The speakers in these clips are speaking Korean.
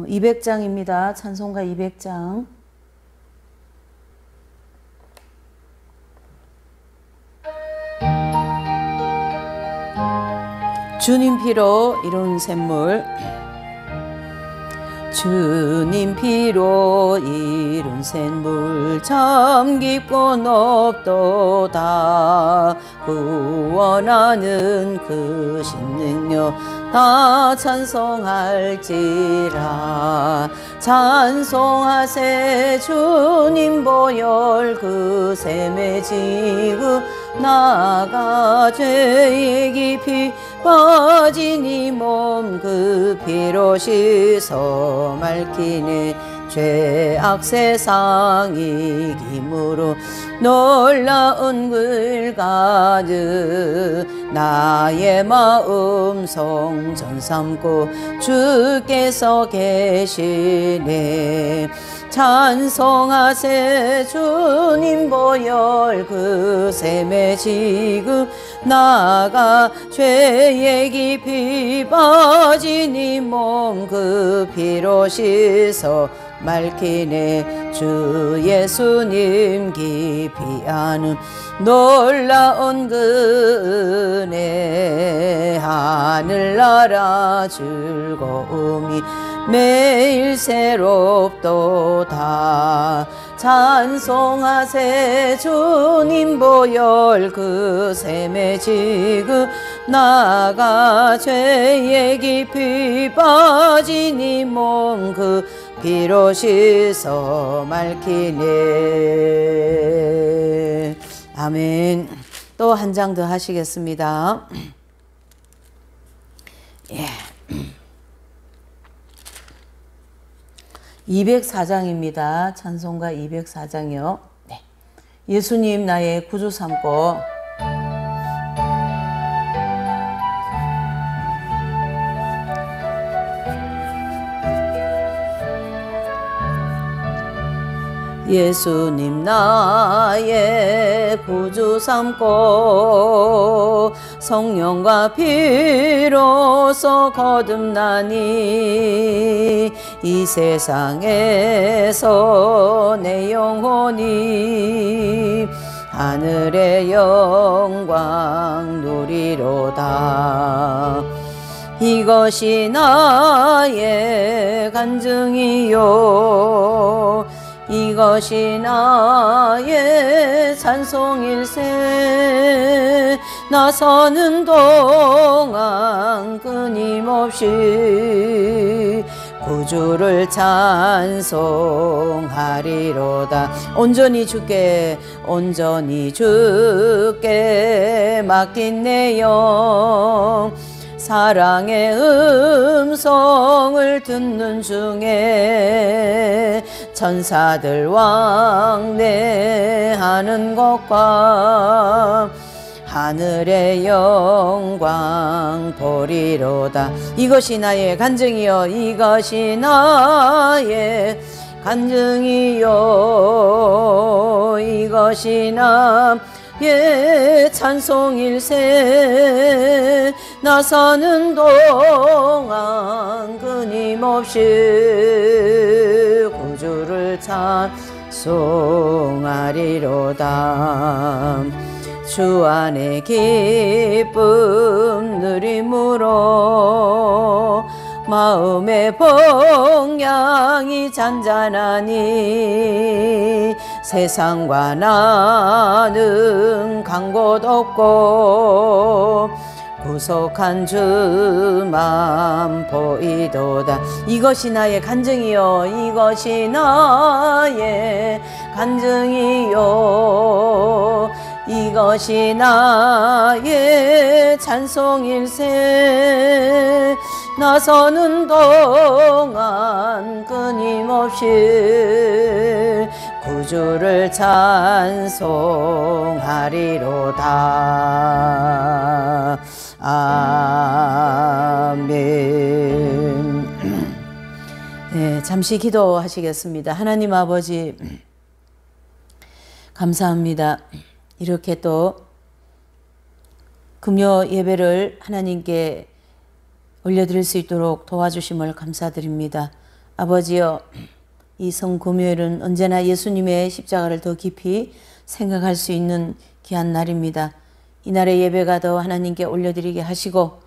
200장입니다. 찬송가 200장. 주님 피로 이룬 샘물. 주님 피로 이룬 샘물 참 깊고 높도다. 구원하는 그 신능력 다 찬송할지라. 찬송하세 주님 보혈 그 샘의 지구 나가 죄의 깊이 빠진 이 몸 그 피로 씻어 맑히네. 죄악 세상 이김으로 놀라운 글 가득 나의 마음 성전 삼고 주께서 계시네. 찬송하세 주님 보혈 그 샘의 지금 나가 죄의 깊이 빠진 이 몸 그 피로 씻어 맑히네. 주 예수님 깊이 아는 놀라운 그 은혜 하늘나라 즐거움이 매일 새롭도다. 찬송하세 주님 보혈 그 샘의 지금 나가 죄의 깊이 빠진 이 몸 그 피로 씻어 맑히네. 아멘. 또 한 장 더 하시겠습니다. 예. 204장입니다. 찬송가 204장이요. 네. 예수님 나의 구주 삼고 예수님 나의 구주 삼고 성령과 피로써 거듭나니 이 세상에서 내 영혼이 하늘의 영광 누리로다. 이것이 나의 간증이요 이것이 나의 찬송일세. 나 서는 동안 끊임없이 구주를 찬송하리로다. 온전히 주께 맡긴 내 영 사랑의 음성을 듣는 중에 천사들 왕래하는 것과 하늘의 영광 보리로다. 이것이 나의 간증이요 이것이 나의 간증이요 이것이 나의 찬송일세. 나 사는 동안 끊임없이 구주를 찬송하리로다. 주 안에 기쁨 누림으로 마음의 봉양이 잔잔하니 세상과 나는 간 곳 없고 구속한 주만 보이도다. 이것이 나의 간증이요 이것이 나의 간증이요 이것이 나의 찬송일세. 나 서는 동안 끊임없이 구주를 찬송하리로다. 아멘. 네, 잠시 기도하시겠습니다. 하나님 아버지 감사합니다. 이렇게 또 금요 예배를 하나님께 올려드릴 수 있도록 도와주심을 감사드립니다. 아버지여, 이 성금요일은 언제나 예수님의 십자가를 더 깊이 생각할 수 있는 귀한 날입니다. 이날의 예배가 더 하나님께 올려드리게 하시고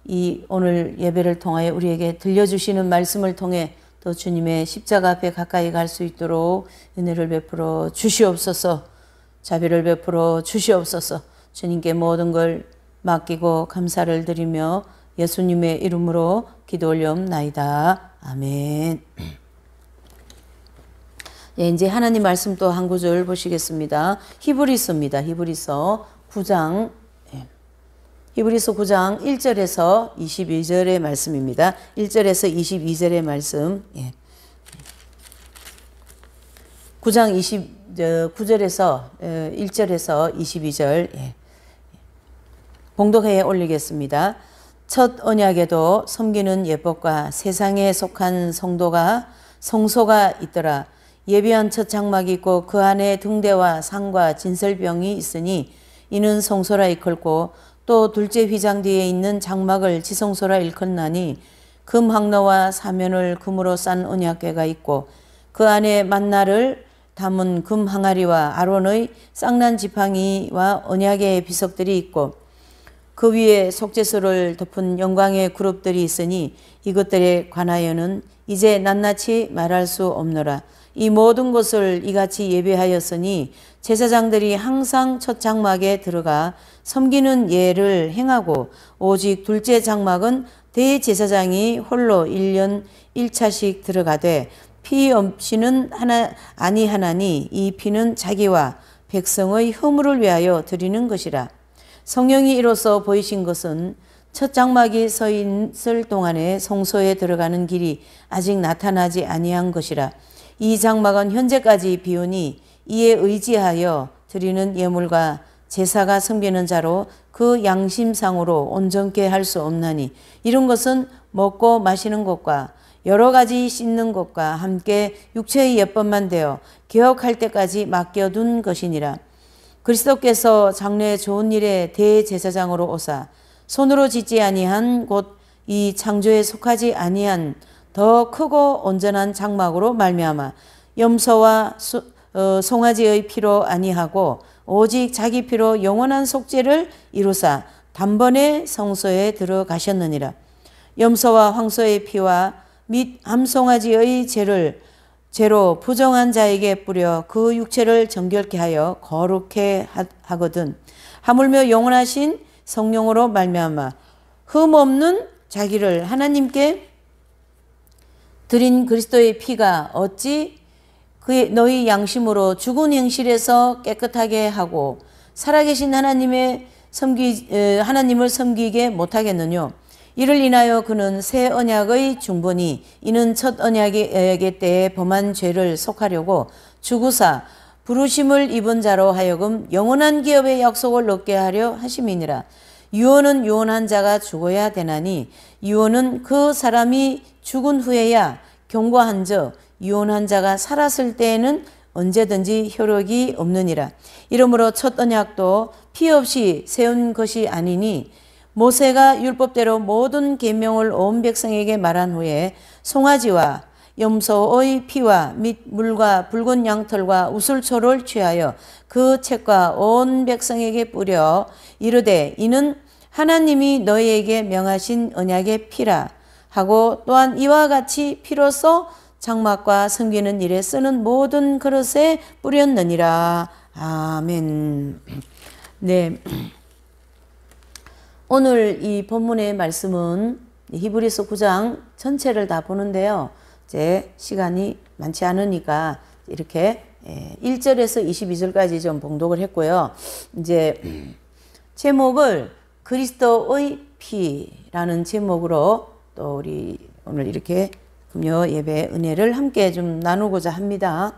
이 오늘 예배를 통하여 우리에게 들려주시는 말씀을 통해 또 주님의 십자가 앞에 가까이 갈 수 있도록 은혜를 베풀어 주시옵소서. 자비를 베풀어 주시옵소서. 주님께 모든 걸 맡기고 감사를 드리며 예수님의 이름으로 기도 올려옵나이다. 아멘. 예, 이제 하나님 말씀 또 한 구절 보시겠습니다. 히브리서입니다. 히브리서 9장, 히브리서 9장 1절에서 22절의 말씀입니다. 1절에서 22절의 말씀. 9장 9절에서 1절에서 22절 봉독회에 올리겠습니다. 첫 언약에도 섬기는 예법과 세상에 속한 성소가 있더라. 예비한 첫 장막이 있고 그 안에 등대와 상과 진설병이 있으니 이는 성소라 일컫고 또 둘째 휘장 뒤에 있는 장막을 지성소라 일컫나니 금 항로와 사면을 금으로 싼 언약궤가 있고 그 안에 만나를 담은 금 항아리와 아론의 쌍난 지팡이와 언약의 비석들이 있고 그 위에 속죄소를 덮은 영광의 그룹들이 있으니 이것들에 관하여는 이제 낱낱이 말할 수 없노라. 이 모든 것을 이같이 예배하였으니 제사장들이 항상 첫 장막에 들어가 섬기는 예를 행하고 오직 둘째 장막은 대제사장이 홀로 1년 1차씩 들어가되 피 없이는 아니하나니 이 피는 자기와 백성의 허물을 위하여 드리는 것이라. 성령이 이로써 보이신 것은 첫 장막이 서 있을 동안에 성소에 들어가는 길이 아직 나타나지 아니한 것이라. 이 장막은 현재까지 비우니 이에 의지하여 드리는 예물과 제사가 섬기는 자로 그 양심상으로 온전케 할 수 없나니 이런 것은 먹고 마시는 것과 여러 가지 씻는 것과 함께 육체의 예법만 되어 개혁할 때까지 맡겨둔 것이니라. 그리스도께서 장래 좋은 일의 대제사장으로 오사 손으로 짓지 아니한 곧 이 창조에 속하지 아니한 더 크고 온전한 장막으로 말미암아 염소와 송아지의 피로 아니하고 오직 자기 피로 영원한 속죄를 이루사 단번에 성소에 들어가셨느니라. 염소와 황소의 피와 및 암송아지의 죄로 부정한 자에게 뿌려 그 육체를 정결케 하여 거룩해 하거든 하물며 영원하신 성령으로 말미암아 흠 없는 자기를 하나님께 드린 그리스도의 피가 어찌 너희 양심으로 죽은 행실에서 깨끗하게 하고 살아계신 하나님을 섬기게 못하겠느뇨. 이를 인하여 그는 새 언약의 중보니 이는 첫 언약의 때에 범한 죄를 속하려고 죽으사 부르심을 입은 자로 하여금 영원한 기업의 약속을 얻게 하려 하심이니라. 유언은 유언한 자가 죽어야 되나니 유언은 그 사람이 죽은 후에야 경고한즉 유언한 자가 살았을 때에는 언제든지 효력이 없느니라. 이러므로 첫 언약도 피 없이 세운 것이 아니니 모세가 율법대로 모든 계명을 온 백성에게 말한 후에 송아지와 염소의 피와 및 물과 붉은 양털과 우슬초를 취하여 그 책과 온 백성에게 뿌려 이르되 이는 하나님이 너희에게 명하신 언약의 피라 하고 또한 이와 같이 피로써 장막과 섬기는 일에 쓰는 모든 그릇에 뿌렸느니라. 아멘. 네. 오늘 이 본문의 말씀은 히브리서 9장 전체를 다 보는데요. 이제 시간이 많지 않으니까 이렇게 1절에서 22절까지 좀 봉독을 했고요. 이제 제목을 그리스도의 피라는 제목으로 또 우리 오늘 이렇게 금요 예배 은혜를 함께 좀 나누고자 합니다.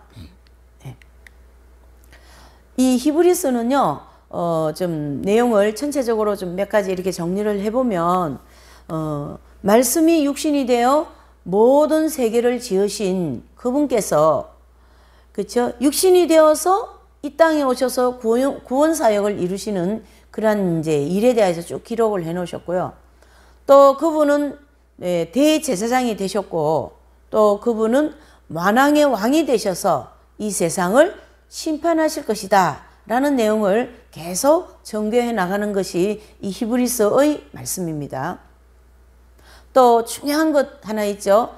이 히브리서는요, 좀 내용을 전체적으로 좀 몇 가지 이렇게 정리를 해보면, 말씀이 육신이 되어 모든 세계를 지으신 그분께서, 그렇죠? 육신이 되어서 이 땅에 오셔서 구원 사역을 이루시는 그런 이제 일에 대해서 쭉 기록을 해 놓으셨고요. 또 그분은 대제사장이 되셨고 또 그분은 만왕의 왕이 되셔서 이 세상을 심판하실 것이다 라는 내용을 계속 전개해 나가는 것이 이 히브리서의 말씀입니다. 또 중요한 것 하나 있죠.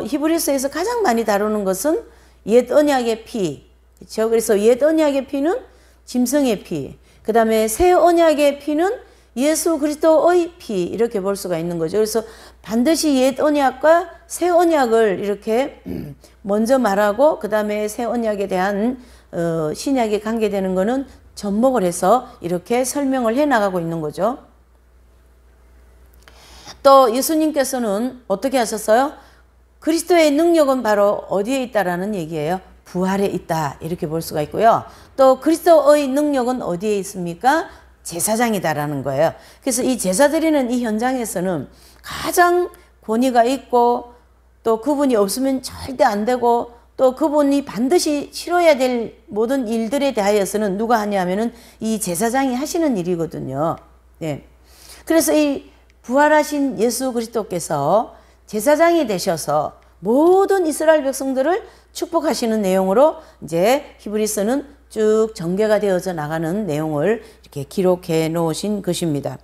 히브리서에서 가장 많이 다루는 것은 옛 언약의 피, 그렇죠? 그래서 옛 언약의 피는 짐승의 피, 그 다음에 새 언약의 피는 예수 그리스도의 피, 이렇게 볼 수가 있는 거죠. 그래서 반드시 옛 언약과 새 언약을 이렇게 먼저 말하고 그 다음에 새 언약에 대한 신약에 관계되는 것은 접목을 해서 이렇게 설명을 해 나가고 있는 거죠. 또 예수님께서는 어떻게 하셨어요? 그리스도의 능력은 바로 어디에 있다라는 얘기예요? 부활에 있다, 이렇게 볼 수가 있고요. 또 그리스도의 능력은 어디에 있습니까? 제사장이다라는 거예요. 그래서 이 제사 드리는 이 현장에서는 가장 권위가 있고 또 그분이 없으면 절대 안 되고 또 그분이 반드시 치러야 될 모든 일들에 대하여서는 누가 하냐면은 이 제사장이 하시는 일이거든요. 네. 그래서 이 부활하신 예수 그리스도께서 제사장이 되셔서 모든 이스라엘 백성들을 축복하시는 내용으로 이제 히브리서는 쭉 전개가 되어져 나가는 내용을 이렇게 기록해 놓으신 것입니다.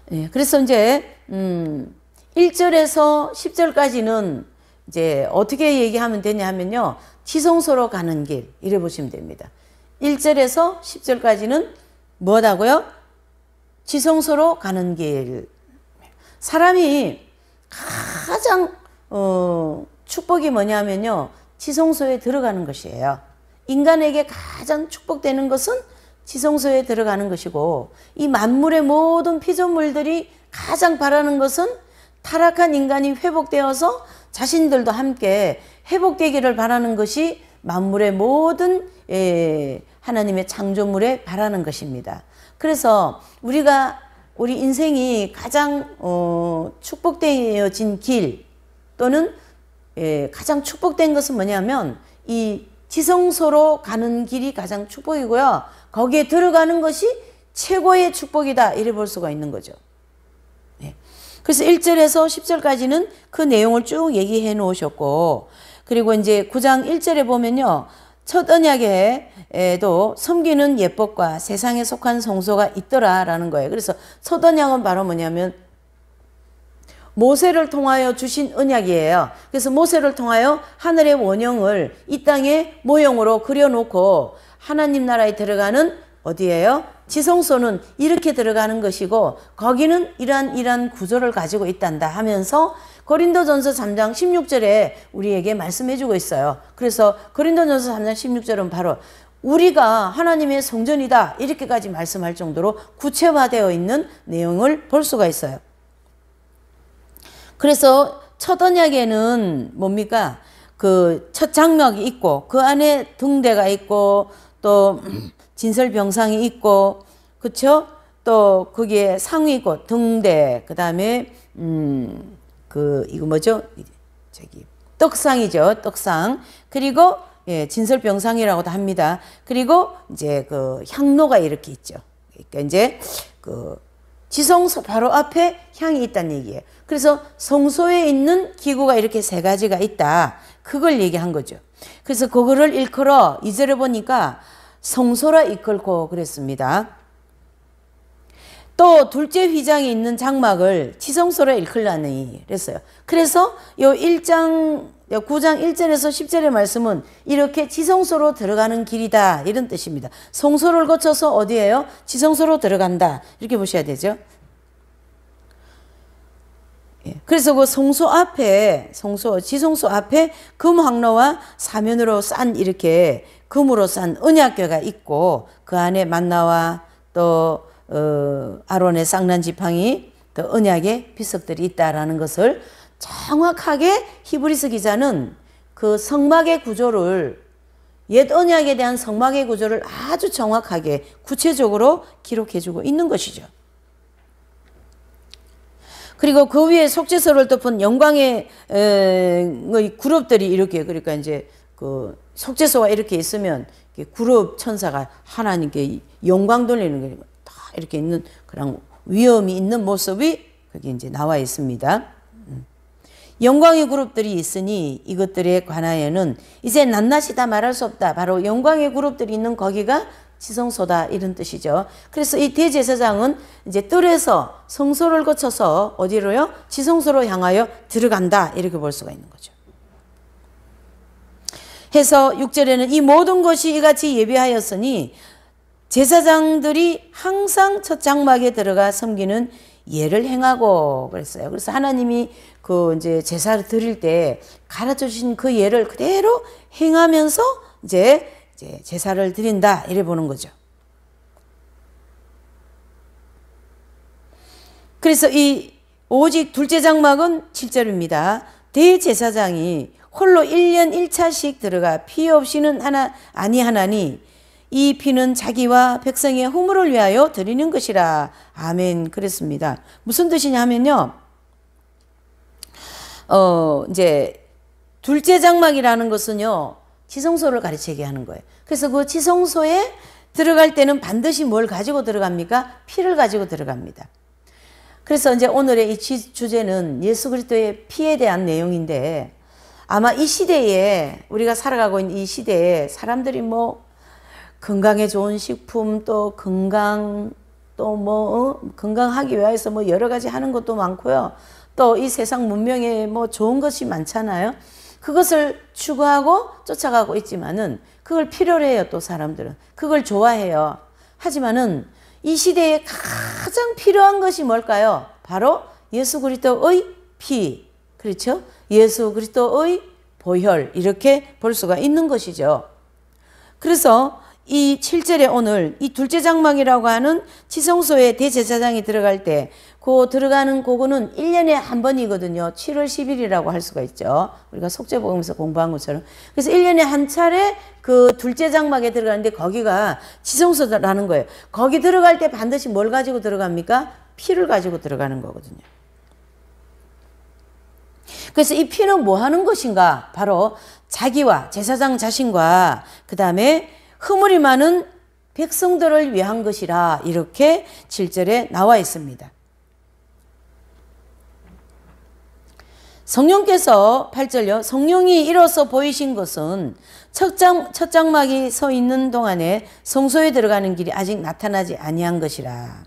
네, 그래서 이제 1절에서 10절까지는 이제 어떻게 얘기하면 되냐 하면요. 지성소로 가는 길, 이래 보시면 됩니다. 1절에서 10절까지는 뭐다고요? 지성소로 가는 길. 사람이 가장 축복이 뭐냐면요. 지성소에 들어가는 것이에요. 인간에게 가장 축복되는 것은 지성소에 들어가는 것이고 이 만물의 모든 피조물들이 가장 바라는 것은 타락한 인간이 회복되어서 자신들도 함께 회복되기를 바라는 것이 만물의 모든 하나님의 창조물에 바라는 것입니다. 그래서 우리 인생이 가장 축복되어진 길 또는 가장 축복된 것은 뭐냐면 이 지성소로 가는 길이 가장 축복이고요. 거기에 들어가는 것이 최고의 축복이다, 이래 볼 수가 있는 거죠. 네. 그래서 1절에서 10절까지는 그 내용을 쭉 얘기해 놓으셨고, 그리고 이제 9장 1절에 보면요. 첫 언약에도 섬기는 예법과 세상에 속한 성소가 있더라라는 거예요. 그래서 첫 언약은 바로 뭐냐면 모세를 통하여 주신 언약이에요. 그래서 모세를 통하여 하늘의 원형을 이 땅에 모형으로 그려놓고 하나님 나라에 들어가는 어디예요? 지성소는 이렇게 들어가는 것이고 거기는 이러한 구조를 가지고 있단다 하면서 고린도전서 3장 16절에 우리에게 말씀해 주고 있어요. 그래서 고린도전서 3장 16절은 바로 우리가 하나님의 성전이다, 이렇게까지 말씀할 정도로 구체화되어 있는 내용을 볼 수가 있어요. 그래서 첫 언약에는 뭡니까? 그 첫 장막이 있고 그 안에 등대가 있고 또 진설병상이 있고, 그쵸? 또 거기에 상이 있고 등대, 그 다음에 이거 뭐죠? 저기 떡상이죠, 떡상. 그리고 진설병상이라고도 합니다. 그리고 이제 그 향로가 이렇게 있죠. 그러니까 이제 그 지성소 바로 앞에 향이 있다는 얘기예요. 그래서 성소에 있는 기구가 이렇게 세 가지가 있다, 그걸 얘기한 거죠. 그래서 그거를 일컬어 2절에 보니까 성소라 이끌고 그랬습니다. 또 둘째 휘장에 있는 장막을 지성소라 일컬라니 그랬어요. 그래서 요 9장 1절에서 10절의 말씀은 이렇게 지성소로 들어가는 길이다, 이런 뜻입니다. 성소를 거쳐서 어디예요? 지성소로 들어간다, 이렇게 보셔야 되죠. 그래서 그 성소 앞에, 지성소 앞에 금 황로와 사면으로 싼, 이렇게 금으로 싼 언약궤가 있고 그 안에 만나와 또 아론의 쌍난 지팡이, 또 언약의 비석들이 있다라는 것을 정확하게 히브리서 기자는 그 성막의 구조를, 옛 언약에 대한 성막의 구조를 아주 정확하게 구체적으로 기록해주고 있는 것이죠. 그리고 그 위에 속죄소를 덮은 영광의 그룹들이 이렇게, 그러니까 이제 그 속죄소가 이렇게 있으면 그룹 천사가 하나님께 영광 돌리는 게 다 이렇게 있는 그런 위험이 있는 모습이 거기 이제 나와 있습니다. 영광의 그룹들이 있으니 이것들에 관하여는 이제 낱낱이 다 말할 수 없다. 바로 영광의 그룹들이 있는 거기가 지성소다 이런 뜻이죠. 그래서 이 대제사장은 이제 뜰에서 성소를 거쳐서 어디로요? 지성소로 향하여 들어간다 이렇게 볼 수가 있는 거죠. 해서 6절에는 이 모든 것이 이같이 예비하였으니 제사장들이 항상 첫 장막에 들어가 섬기는 예를 행하고 그랬어요. 그래서 하나님이 그 이제 제사를 드릴 때 가르쳐 주신 그 예를 그대로 행하면서 이제 제사를 드린다 이래 보는 거죠. 그래서 이 오직 둘째 장막은 7절입니다. 대제사장이 홀로 1년 1차씩 들어가 피 없이는 아니하나니 이 피는 자기와 백성의 허물을 위하여 드리는 것이라. 아멘. 그랬습니다. 무슨 뜻이냐 하면요. 이제 둘째 장막이라는 것은요. 지성소를 가르치게 하는 거예요. 그래서 그 지성소에 들어갈 때는 반드시 뭘 가지고 들어갑니까? 피를 가지고 들어갑니다. 그래서 이제 오늘의 이 주제는 예수 그리스도의 피에 대한 내용인데 아마 이 시대에 우리가 살아가고 있는 이 시대에 사람들이 뭐 건강에 좋은 식품 또 건강 또 뭐 건강하기 위해서 뭐 여러 가지 하는 것도 많고요. 또 이 세상 문명에 뭐 좋은 것이 많잖아요. 그것을 추구하고 쫓아가고 있지만은 그걸 필요로 해요. 또 사람들은 그걸 좋아해요. 하지만은 이 시대에 가장 필요한 것이 뭘까요? 바로 예수 그리스도의 피. 그렇죠? 예수 그리스도의 보혈 이렇게 볼 수가 있는 것이죠. 그래서 이 7절에 오늘 이 둘째 장막이라고 하는 지성소에 대제사장이 들어갈 때 그 들어가는 그거는 1년에 한 번이거든요. 7월 10일이라고 할 수가 있죠. 우리가 속죄복음에서 공부한 것처럼. 그래서 1년에 한 차례 그 둘째 장막에 들어가는데 거기가 지성소라는 거예요. 거기 들어갈 때 반드시 뭘 가지고 들어갑니까? 피를 가지고 들어가는 거거든요. 그래서 이 피는 뭐 하는 것인가? 바로 자기와 제사장 자신과 그 다음에 허물이 많은 백성들을 위한 것이라 이렇게 7절에 나와 있습니다. 성령께서 8절요. 성령이 이로써 보이신 것은 첫 장막이 서 있는 동안에 성소에 들어가는 길이 아직 나타나지 아니한 것이라.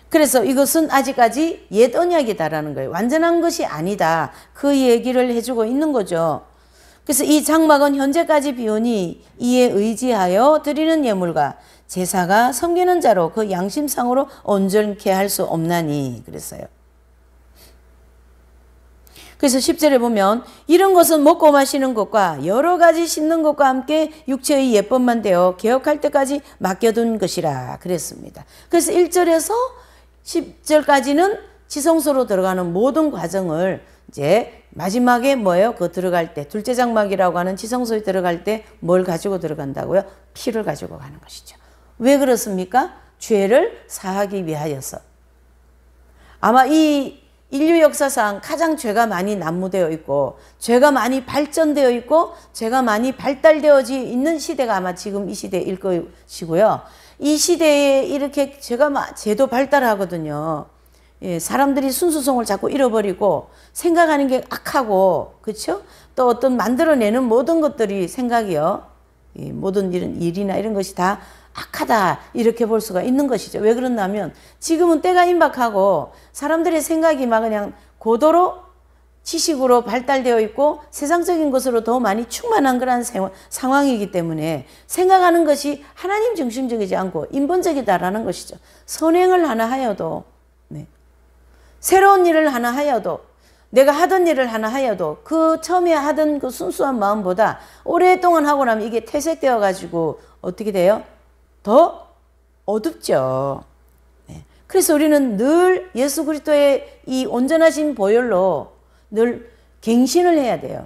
그래서 이것은 아직까지 옛 언약이다라는 거예요. 완전한 것이 아니다. 그 얘기를 해주고 있는 거죠. 그래서 이 장막은 현재까지 비오니 이에 의지하여 드리는 예물과 제사가 섬기는 자로 그 양심상으로 온전케 할 수 없나니 그랬어요. 그래서 10절에 보면 이런 것은 먹고 마시는 것과 여러 가지 씻는 것과 함께 육체의 예법만 되어 개혁할 때까지 맡겨둔 것이라 그랬습니다. 그래서 1절에서 10절까지는 지성소로 들어가는 모든 과정을 이제 마지막에 뭐예요? 그 들어갈 때 둘째 장막이라고 하는 지성소에 들어갈 때 뭘 가지고 들어간다고요? 피를 가지고 가는 것이죠. 왜 그렇습니까? 죄를 사하기 위하여서. 아마 이 인류 역사상 가장 죄가 많이 난무되어 있고 죄가 많이 발전되어 있고 죄가 많이 발달되어져 있는 시대가 아마 지금 이 시대일 것이고요. 이 시대에 이렇게 죄도 발달하거든요. 예, 사람들이 순수성을 자꾸 잃어버리고 생각하는 게 악하고 그렇죠? 또 어떤 만들어내는 모든 것들이 생각이요. 예, 모든 일이나 이런 것이 다 악하다 이렇게 볼 수가 있는 것이죠. 왜 그러냐면 지금은 때가 임박하고 사람들의 생각이 막 그냥 고도로 지식으로 발달되어 있고 세상적인 것으로 더 많이 충만한 그런 상황이기 때문에 생각하는 것이 하나님 중심적이지 않고 인본적이다라는 것이죠. 선행을 하나 하여도 네. 새로운 일을 하나 하여도 내가 하던 일을 하나 하여도 그 처음에 하던 그 순수한 마음보다 오랫동안 하고 나면 이게 퇴색되어 가지고 어떻게 돼요? 더 어둡죠. 네. 그래서 우리는 늘 예수 그리스도의 이 온전하신 보혈로 늘 갱신을 해야 돼요.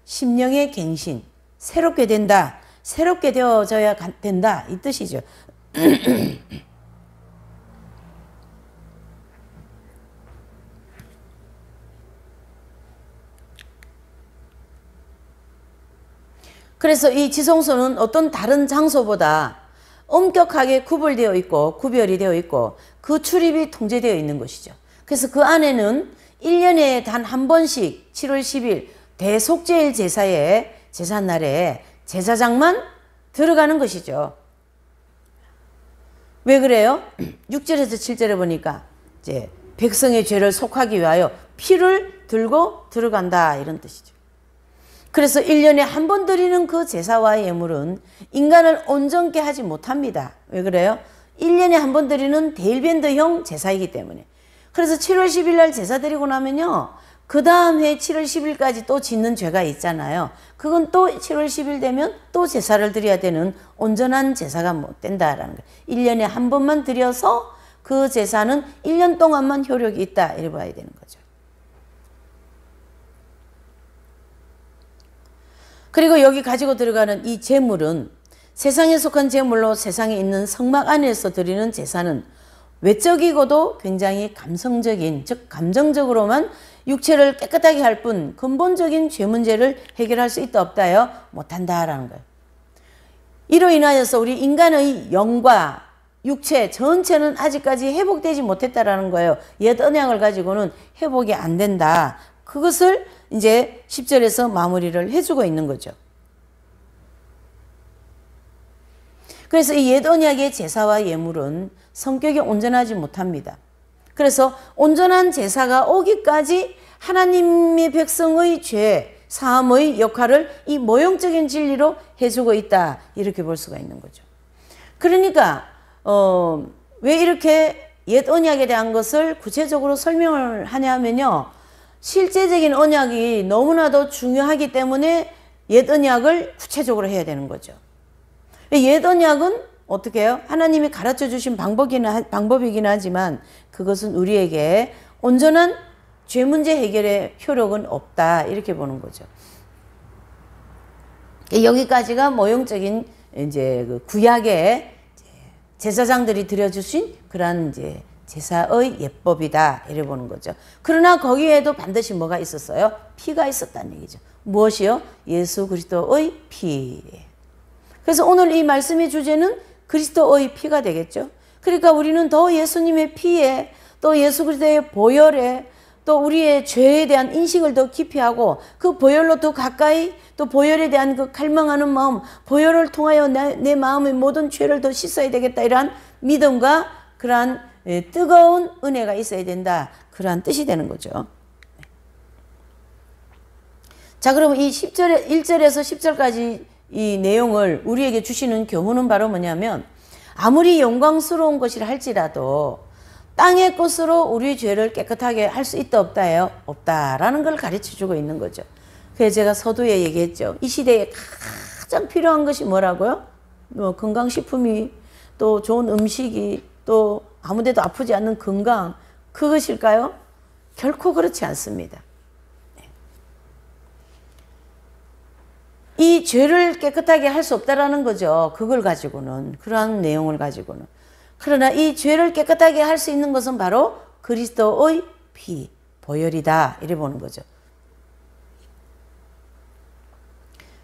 심령의 갱신. 새롭게 된다. 새롭게 되어져야 된다. 이 뜻이죠. 그래서 이 지성소는 어떤 다른 장소보다 엄격하게 구별이 되어 있고 그 출입이 통제되어 있는 것이죠. 그래서 그 안에는 1년에 단 한 번씩 7월 10일 대속죄일 제삿날에 제사장만 들어가는 것이죠. 왜 그래요? 6절에서 7절에 보니까 이제 백성의 죄를 속하기 위하여 피를 들고 들어간다 이런 뜻이죠. 그래서 1년에 한 번 드리는 그 제사와 예물은 인간을 온전케 하지 못합니다. 왜 그래요? 1년에 한 번 드리는 데일밴드형 제사이기 때문에. 그래서 7월 10일 날 제사 드리고 나면요. 그 다음 해 7월 10일까지 또 짓는 죄가 있잖아요. 그건 또 7월 10일 되면 또 제사를 드려야 되는 온전한 제사가 못 된다라는 거예요. 1년에 한 번만 드려서 그 제사는 1년 동안만 효력이 있다 이래 봐야 되는 거죠. 그리고 여기 가지고 들어가는 이 제물은 세상에 속한 제물로 세상에 있는 성막 안에서 드리는 제사는 외적이고도 굉장히 감성적인, 즉 감정적으로만 육체를 깨끗하게 할 뿐 근본적인 죄 문제를 해결할 수 있다 없다요? 못한다라는 거예요. 이로 인하여서 우리 인간의 영과 육체 전체는 아직까지 회복되지 못했다라는 거예요. 옛 언약을 가지고는 회복이 안 된다. 그것을 이제 10절에서 마무리를 해주고 있는 거죠. 그래서 이 옛 언약의 제사와 예물은 성격이 온전하지 못합니다. 그래서 온전한 제사가 오기까지 하나님의 백성의 죄 사함의 역할을 이 모형적인 진리로 해주고 있다 이렇게 볼 수가 있는 거죠. 그러니까 왜 이렇게 옛 언약에 대한 것을 구체적으로 설명을 하냐면요. 실제적인 언약이 너무나도 중요하기 때문에 옛 언약을 구체적으로 해야 되는 거죠. 옛 언약은 어떻게 해요? 하나님이 가르쳐 주신 방법이긴 하지만 그것은 우리에게 온전한 죄 문제 해결의 효력은 없다 이렇게 보는 거죠. 여기까지가 모형적인 이제 그 구약의 제사장들이 드려주신 그러한 이제 제사의 예법이다 이래 보는 거죠. 그러나 거기에도 반드시 뭐가 있었어요? 피가 있었다는 얘기죠. 무엇이요? 예수 그리스도의 피. 그래서 오늘 이 말씀의 주제는 그리스도의 피가 되겠죠. 그러니까 우리는 더 예수님의 피에 또 예수 그리스도의 보혈에 또 우리의 죄에 대한 인식을 더 깊이 하고 그 보혈로 더 가까이 또 보혈에 대한 그 갈망하는 마음, 보혈을 통하여 내 마음의 모든 죄를 더 씻어야 되겠다 이러한 믿음과 그러한 뜨거운 은혜가 있어야 된다 그러한 뜻이 되는 거죠. 자, 그럼 이 1절에서 10절까지 이 내용을 우리에게 주시는 교훈은 바로 뭐냐면 아무리 영광스러운 것이라 할지라도 땅의 것으로 우리 죄를 깨끗하게 할 수 있다 없다예요? 없다라는 걸 가르쳐주고 있는 거죠. 그래서 제가 서두에 얘기했죠. 이 시대에 가장 필요한 것이 뭐라고요? 건강식품이 또 좋은 음식이 또 아무데도 아프지 않는 건강 그것일까요? 결코 그렇지 않습니다. 이 죄를 깨끗하게 할 수 없다라는 거죠. 그걸 가지고는 그러한 내용을 가지고는. 그러나 이 죄를 깨끗하게 할 수 있는 것은 바로 그리스도의 피, 보혈이다 이래 보는 거죠.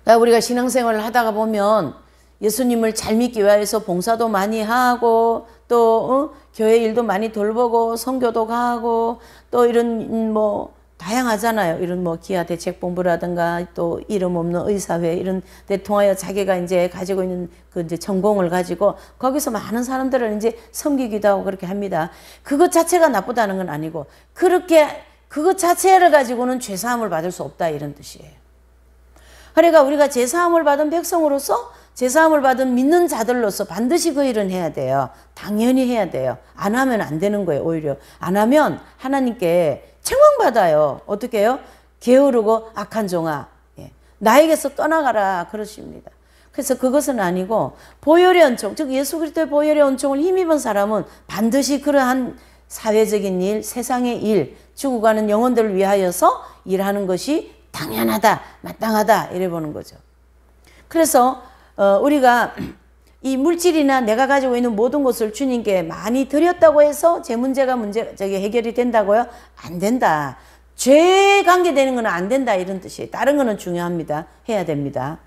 그러니까 우리가 신앙생활을 하다가 보면 예수님을 잘 믿기 위해서 봉사도 많이 하고 또 교회 일도 많이 돌보고 선교도 가고 또 이런 뭐 다양하잖아요. 이런 뭐 기아 대책본부라든가 또 이름 없는 의사회 이런 데 통하여 자기가 이제 가지고 있는 그 이제 전공을 가지고 거기서 많은 사람들을 이제 섬기기도 하고 그렇게 합니다. 그것 자체가 나쁘다는 건 아니고 그렇게 그것 자체를 가지고는 죄사함을 받을 수 없다 이런 뜻이에요. 그러니까 우리가 죄사함을 받은 백성으로서 죄사함을 받은 믿는 자들로서 반드시 그 일은 해야 돼요. 당연히 해야 돼요. 안 하면 안 되는 거예요. 오히려 안 하면 하나님께 책망받아요. 어떻게 해요? 게으르고 악한 종아 나에게서 떠나가라 그러십니다. 그래서 그것은 아니고 보혈의恩총 즉 예수 그리스도의 보혈의恩총을 힘입은 사람은 반드시 그러한 사회적인 일, 세상의 일, 죽어가는 영혼들을 위하여서 일하는 것이 당연하다, 마땅하다 이래 보는 거죠. 그래서 우리가 이 물질이나 내가 가지고 있는 모든 것을 주님께 많이 드렸다고 해서 제 문제가 해결이 된다고요? 안 된다. 죄에 관계되는 건 안 된다 이런 뜻이에요. 다른 거는 중요합니다. 해야 됩니다.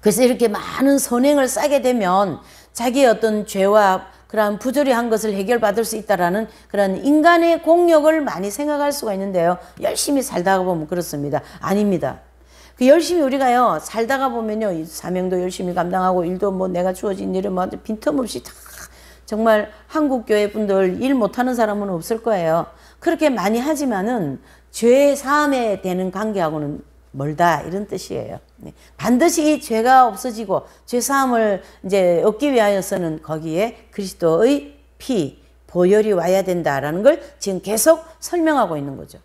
그래서 이렇게 많은 선행을 쌓게 되면 자기의 어떤 죄와 그러한 부조리한 것을 해결받을 수 있다라는 그런 인간의 공력을 많이 생각할 수가 있는데요. 열심히 살다가 보면 그렇습니다. 아닙니다. 그 열심히 우리가요 살다가 보면요 사명도 열심히 감당하고 일도 뭐 내가 주어진 일을 뭐 빈틈없이 다 정말 한국 교회 분들 일 못하는 사람은 없을 거예요. 그렇게 많이 하지만은 죄 사함에 되는 관계하고는 멀다 이런 뜻이에요. 반드시 이 죄가 없어지고 죄 사함을 이제 얻기 위하여서는 거기에 그리스도의 피 보혈이 와야 된다라는 걸 지금 계속 설명하고 있는 거죠.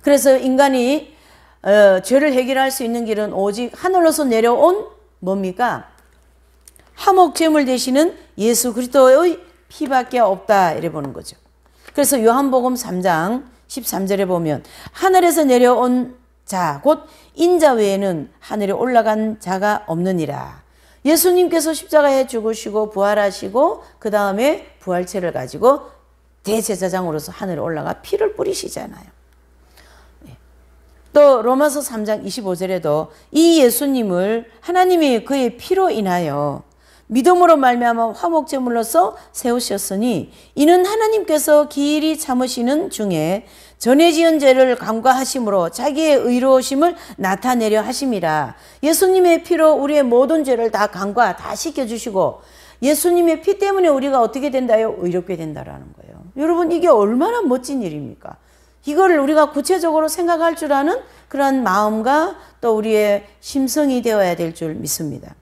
그래서 인간이 죄를 해결할 수 있는 길은 오직 하늘로서 내려온 뭡니까? 화목제물 되시는 예수 그리스도의 피밖에 없다 이래 보는 거죠. 그래서 요한복음 3장 13절에 보면 하늘에서 내려온 자 곧 인자 외에는 하늘에 올라간 자가 없느니라. 예수님께서 십자가에 죽으시고 부활하시고 그 다음에 부활체를 가지고 대제사장으로서 하늘에 올라가 피를 뿌리시잖아요. 또 로마서 3장 25절에도 이 예수님을 하나님이 그의 피로 인하여 믿음으로 말미암아 화목제물로서 세우셨으니 이는 하나님께서 기일이 참으시는 중에 전에 지은 죄를 간과하심으로 자기의 의로우심을 나타내려 하심이라. 예수님의 피로 우리의 모든 죄를 다 간과 다 씻겨주시고 예수님의 피 때문에 우리가 어떻게 된다요? 의롭게 된다라는 거예요. 여러분 이게 얼마나 멋진 일입니까? 이거를 우리가 구체적으로 생각할 줄 아는 그런 마음과 또 우리의 심성이 되어야 될 줄 믿습니다.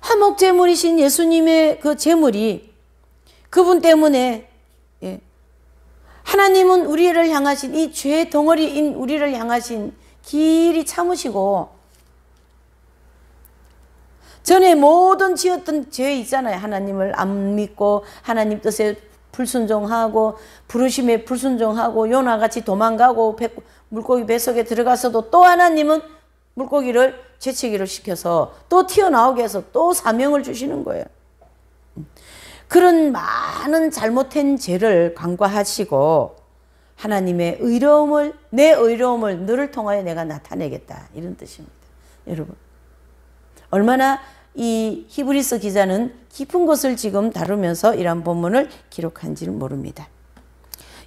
화목제물이신 예수님의 그 제물이 그분 때문에 하나님은 우리를 향하신 이 죄 덩어리인 우리를 향하신 길이 참으시고 전에 모든 지었던 죄 있잖아요. 하나님을 안 믿고 하나님 뜻에 불순종하고 부르심에 불순종하고 요나같이 도망가고 물고기 뱃속에 들어가서도 또 하나님은 물고기를 재채기를 시켜서 또 튀어나오게 해서 또 사명을 주시는 거예요. 그런 많은 잘못된 죄를 간과하시고 하나님의 의로움을 내 의로움을 너를 통하여 내가 나타내겠다 이런 뜻입니다. 여러분 얼마나 이 히브리서 기자는 깊은 것을 지금 다루면서 이러한 본문을 기록한지를 모릅니다.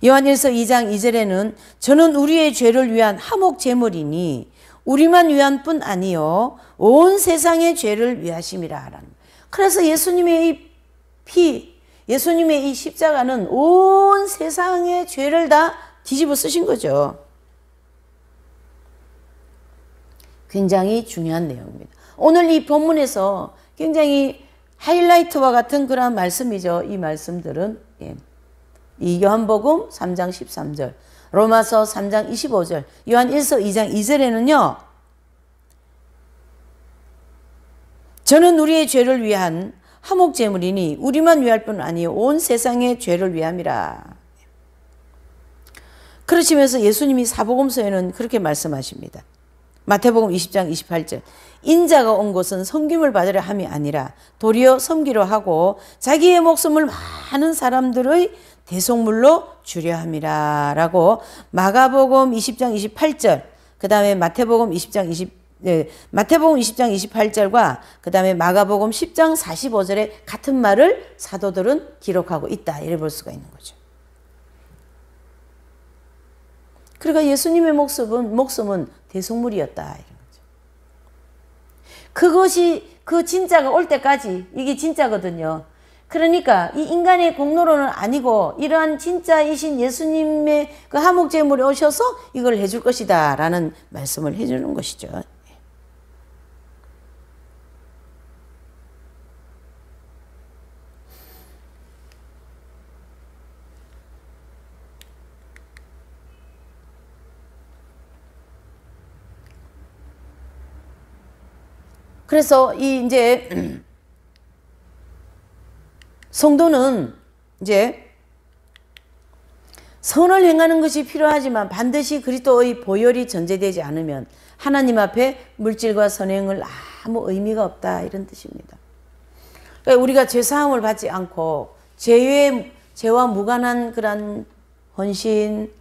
요한일서 2장 2절에는 저는 우리의 죄를 위한 화목 제물이니 우리만 위한 뿐 아니요 온 세상의 죄를 위하심이라. 그래서 예수님의 이 피, 예수님의 이 십자가는 온 세상의 죄를 다 뒤집어 쓰신 거죠. 굉장히 중요한 내용입니다. 오늘 이 본문에서 굉장히 하이라이트와 같은 그런 말씀이죠. 이 말씀들은 이 요한복음 3장 13절, 로마서 3장 25절, 요한일서 2장 2절에는요. 저는 우리의 죄를 위한 화목제물이니 우리만 위할 뿐 아니요 온 세상의 죄를 위함이라. 그러시면서 예수님이 사복음서에는 그렇게 말씀하십니다. 마태복음 20장 28절 인자가 온 것은 섬김을 받으려 함이 아니라 도리어 섬기려 하고 자기의 목숨을 많은 사람들의 대속물로 주려 함이라 라고 마가복음 20장 28절 그 다음에 마태복음 20장 28절과 그 다음에 마가복음 10장 45절에 같은 말을 사도들은 기록하고 있다 이래 볼 수가 있는 거죠. 그러니까 예수님의 목숨은 대속물이었다 이런 거죠. 그것이 그 진짜가 올 때까지 이게 진짜거든요. 그러니까 이 인간의 공로로는 아니고 이러한 진짜이신 예수님의 그 화목제물이 오셔서 이걸 해줄 것이다 라는 말씀을 해주는 것이죠. 그래서 이제 성도는 이제 선을 행하는 것이 필요하지만 반드시 그리스도의 보혈이 전제되지 않으면 하나님 앞에 물질과 선행을 아무 의미가 없다 이런 뜻입니다. 그러니까 우리가 죄사함을 받지 않고 죄와 무관한 그런 헌신,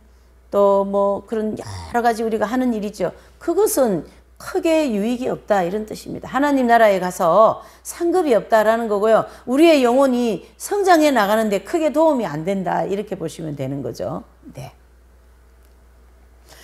또 뭐 그런 여러 가지 우리가 하는 일이죠. 그것은 크게 유익이 없다 이런 뜻입니다. 하나님 나라에 가서 상급이 없다라는 거고요. 우리의 영혼이 성장해 나가는데 크게 도움이 안 된다 이렇게 보시면 되는 거죠. 네.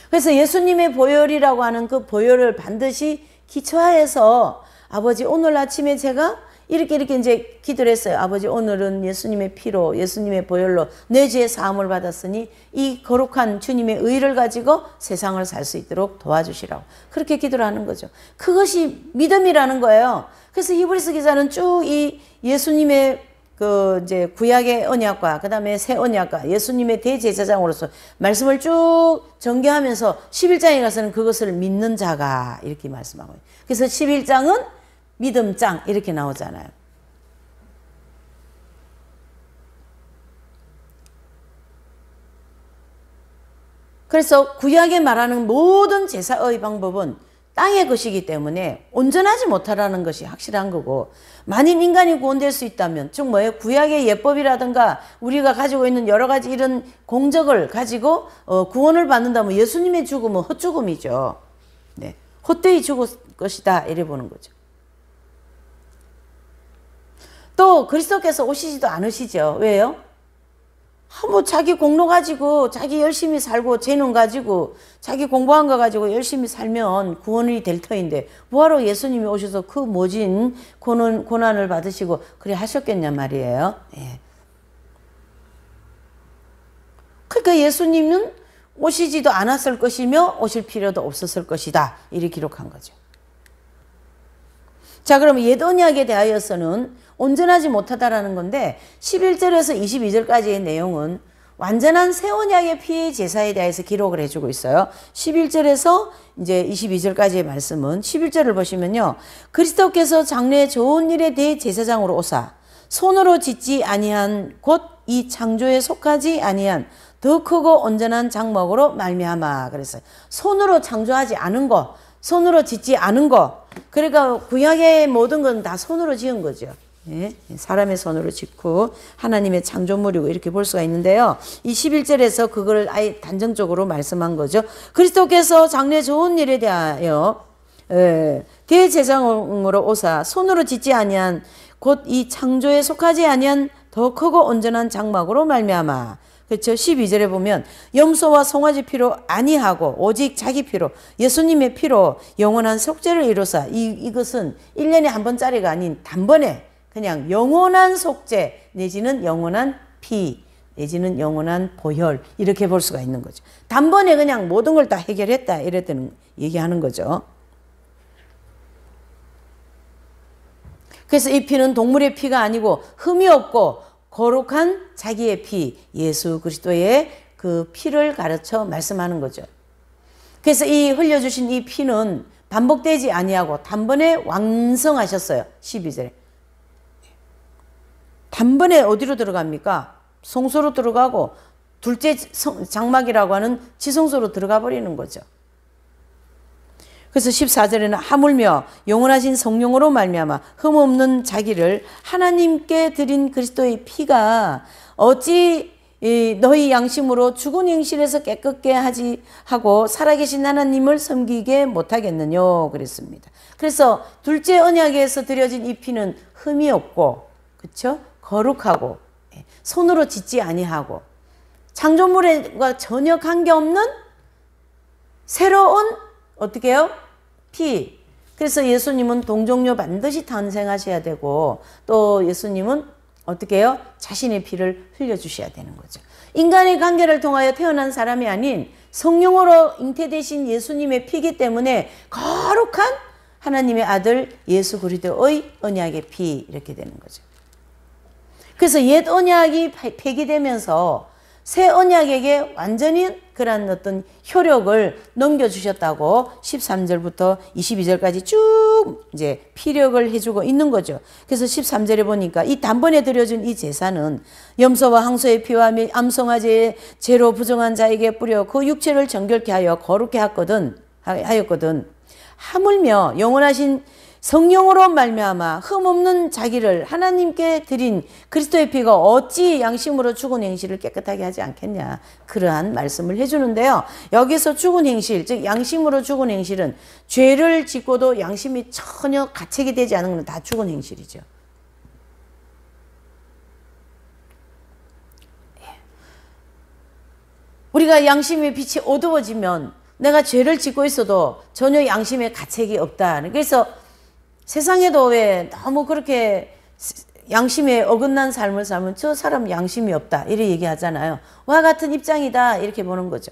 그래서 예수님의 보혈이라고 하는 그 보혈을 반드시 기초하여서 아버지 오늘 아침에 제가 이렇게 이제 기도를 했어요. 아버지 오늘은 예수님의 피로 예수님의 보혈로 내 죄의 사함을 받았으니 이 거룩한 주님의 의를 가지고 세상을 살 수 있도록 도와주시라고 그렇게 기도를 하는 거죠. 그것이 믿음이라는 거예요. 그래서 히브리서 기자는 쭉 이 예수님의 그 이제 구약의 언약과 그다음에 새 언약과 예수님의 대제사장으로서 말씀을 쭉 전개하면서 11장에 가서는 그것을 믿는 자가 이렇게 말씀하고 있어요. 그래서 11장은 믿음장 이렇게 나오잖아요. 그래서 구약에 말하는 모든 제사의 방법은 땅의 것이기 때문에 온전하지 못하라는 것이 확실한 거고, 만일 인간이 구원될 수 있다면, 즉 뭐예요? 구약의 예법이라든가 우리가 가지고 있는 여러 가지 이런 공적을 가지고 구원을 받는다면 예수님의 죽음은 헛죽음이죠. 네, 헛되이 죽을 것이다 이래 보는 거죠. 또 그리스도께서 오시지도 않으시죠. 왜요? 뭐 자기 공로 가지고 자기 열심히 살고 재능 가지고 자기 공부한 거 가지고 열심히 살면 구원이 될 터인데 뭐하러 예수님이 오셔서 그 모진 고난을 받으시고 그래 하셨겠냐 말이에요. 예. 그러니까 예수님은 오시지도 않았을 것이며 오실 필요도 없었을 것이다 이렇게 기록한 거죠. 자, 그러면 옛 언약에 대하여서는 온전하지 못하다라는 건데 11절에서 22절까지의 내용은 완전한 새 언약의 피의 제사에 대해서 기록을 해주고 있어요. 11절에서 이제 22절까지의 말씀은 11절을 보시면요. 그리스도께서 장래 좋은 일에 대해 제사장으로 오사 손으로 짓지 아니한 곧 이 창조에 속하지 아니한 더 크고 온전한 장막으로 말미암아 그랬어요. 손으로 창조하지 않은 거, 손으로 짓지 않은 거. 그러니까 구약의 모든 건 다 손으로 지은 거죠. 예, 사람의 손으로 짓고 하나님의 창조물이고 이렇게 볼 수가 있는데요. 이 11절에서 그걸 아예 단정적으로 말씀한 거죠. 그리스도께서 장래 좋은 일에 대하여 대제사장으로 오사 손으로 짓지 아니한 곧 이 창조에 속하지 아니한 더 크고 온전한 장막으로 말미암아. 그렇죠. 12절에 보면 염소와 송아지 피로 아니하고 오직 자기 피로 예수님의 피로 영원한 속죄를 이루사. 이것은 1년에 한 번짜리가 아닌 단번에 그냥 영원한 속죄 내지는 영원한 피 내지는 영원한 보혈 이렇게 볼 수가 있는 거죠. 단번에 그냥 모든 걸 다 해결했다 이랬다는 얘기하는 거죠. 그래서 이 피는 동물의 피가 아니고 흠이 없고 거룩한 자기의 피 예수 그리스도의 그 피를 가르쳐 말씀하는 거죠. 그래서 이 흘려주신 이 피는 반복되지 아니하고 단번에 완성하셨어요. 12절에. 단번에 어디로 들어갑니까? 성소로 들어가고 둘째 장막이라고 하는 지성소로 들어가 버리는 거죠. 그래서 14절에는 하물며 영원하신 성령으로 말미암아 흠없는 자기를 하나님께 드린 그리스도의 피가 어찌 너희 양심으로 죽은 행실에서 깨끗게 하고 살아계신 하나님을 섬기게 못하겠느냐 그랬습니다. 그래서 둘째 언약에서 드려진 이 피는 흠이 없고 그렇죠? 거룩하고 손으로 짓지 아니하고 창조물과 전혀 관계없는 새로운 어떻게 해요? 피. 그래서 예수님은 동정녀 반드시 탄생하셔야 되고 또 예수님은 어떻게 해요? 자신의 피를 흘려주셔야 되는 거죠. 인간의 관계를 통하여 태어난 사람이 아닌 성령으로 잉태되신 예수님의 피기 때문에 거룩한 하나님의 아들 예수 그리스도의 언약의 피 이렇게 되는 거죠. 그래서 옛 언약이 폐기되면서 새 언약에게 완전히 그런 어떤 효력을 넘겨주셨다고 13절부터 22절까지 쭉 이제 피력을 해주고 있는 거죠. 그래서 13절에 보니까 이 단번에 드려준 이 제사는 염소와 항소의 피와 암송아지의 죄로 부정한 자에게 뿌려 그 육체를 정결케 하여 거룩케 하였거든. 하물며 영원하신 성령으로 말미암아 흠없는 자기를 하나님께 드린 그리스도의 피가 어찌 양심으로 죽은 행실을 깨끗하게 하지 않겠냐. 그러한 말씀을 해주는데요. 여기서 죽은 행실, 즉 양심으로 죽은 행실은 죄를 짓고도 양심이 전혀 가책이 되지 않은 건 다 죽은 행실이죠. 우리가 양심의 빛이 어두워지면 내가 죄를 짓고 있어도 전혀 양심에 가책이 없다. 그래서 세상에도 왜 너무 그렇게 양심에 어긋난 삶을 살면 저 사람 양심이 없다 이렇게 얘기하잖아요. 와 같은 입장이다 이렇게 보는 거죠.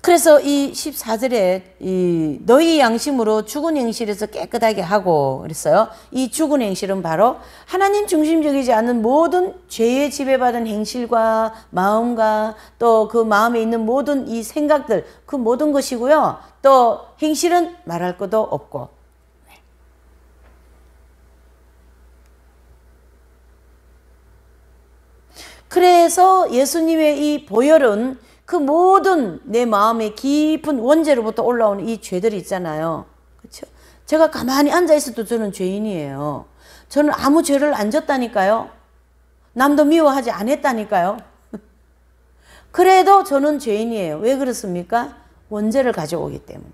그래서 이 14절에 너희 양심으로 죽은 행실에서 깨끗하게 하고 그랬어요. 이 죽은 행실은 바로 하나님 중심적이지 않은 모든 죄에 지배받은 행실과 마음과 또 그 마음에 있는 모든 이 생각들 그 모든 것이고요. 또 행실은 말할 것도 없고. 그래서 예수님의 이 보혈은 그 모든 내 마음의 깊은 원죄로부터 올라오는 이 죄들이 있잖아요. 그렇죠? 제가 가만히 앉아 있어도 저는 죄인이에요. 저는 아무 죄를 안 졌다니까요. 남도 미워하지 않았다니까요. 그래도 저는 죄인이에요. 왜 그렇습니까? 원죄를 가져오기 때문에.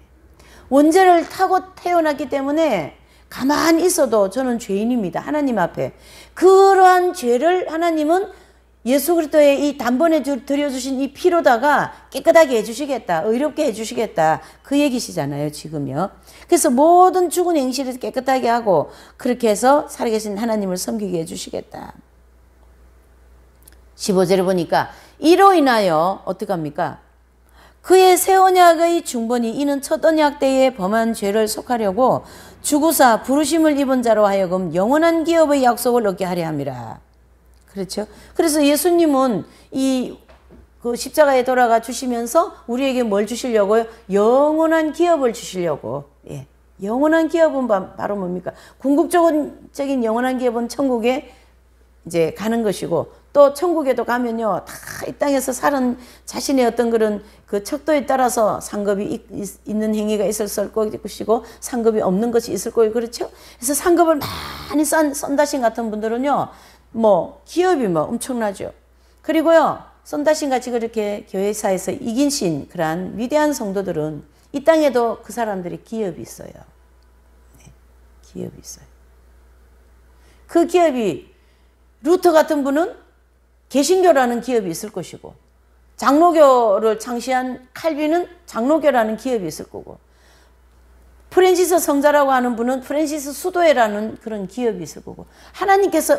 원죄를 타고 태어났기 때문에 가만히 있어도 저는 죄인입니다. 하나님 앞에. 그러한 죄를 하나님은 예수 그리스도의 이 단번에 드려주신 이 피로다가 깨끗하게 해주시겠다. 의롭게 해주시겠다. 그 얘기시잖아요. 지금요. 그래서 모든 죽은 행실을 깨끗하게 하고 그렇게 해서 살아계신 하나님을 섬기게 해주시겠다. 15절에 보니까 이로 인하여 어떻게 합니까? 그의 새 언약의 중본이 이는 첫 언약 때에 범한 죄를 속하려고 주구사 부르심을 입은 자로 하여금 영원한 기업의 약속을 얻게 하려 함이라. 그렇죠? 그래서 예수님은 그 십자가에 돌아가 주시면서 우리에게 뭘 주시려고요? 영원한 기업을 주시려고. 예. 영원한 기업은 바로 뭡니까? 궁극적인 영원한 기업은 천국에 이제 가는 것이고 또 천국에도 가면요. 다 이 땅에서 사는 자신의 어떤 그런 그 척도에 따라서 상급이 있는 행위가 있을 것이고 상급이 없는 것이 있을 거예요. 그렇죠? 그래서 상급을 많이 썬다신 같은 분들은요. 기업이 엄청나죠. 그리고요. 썬다신 같이 그렇게 교회사에서 이기신 그러한 위대한 성도들은 이 땅에도 그 사람들이 기업이 있어요. 네, 기업이 있어요. 그 기업이 루터 같은 분은 개신교라는 기업이 있을 것이고 장로교를 창시한 칼빈은 장로교라는 기업이 있을 거고 프랜시스 성자라고 하는 분은 프랜시스 수도회라는 그런 기업이 있을 거고 하나님께서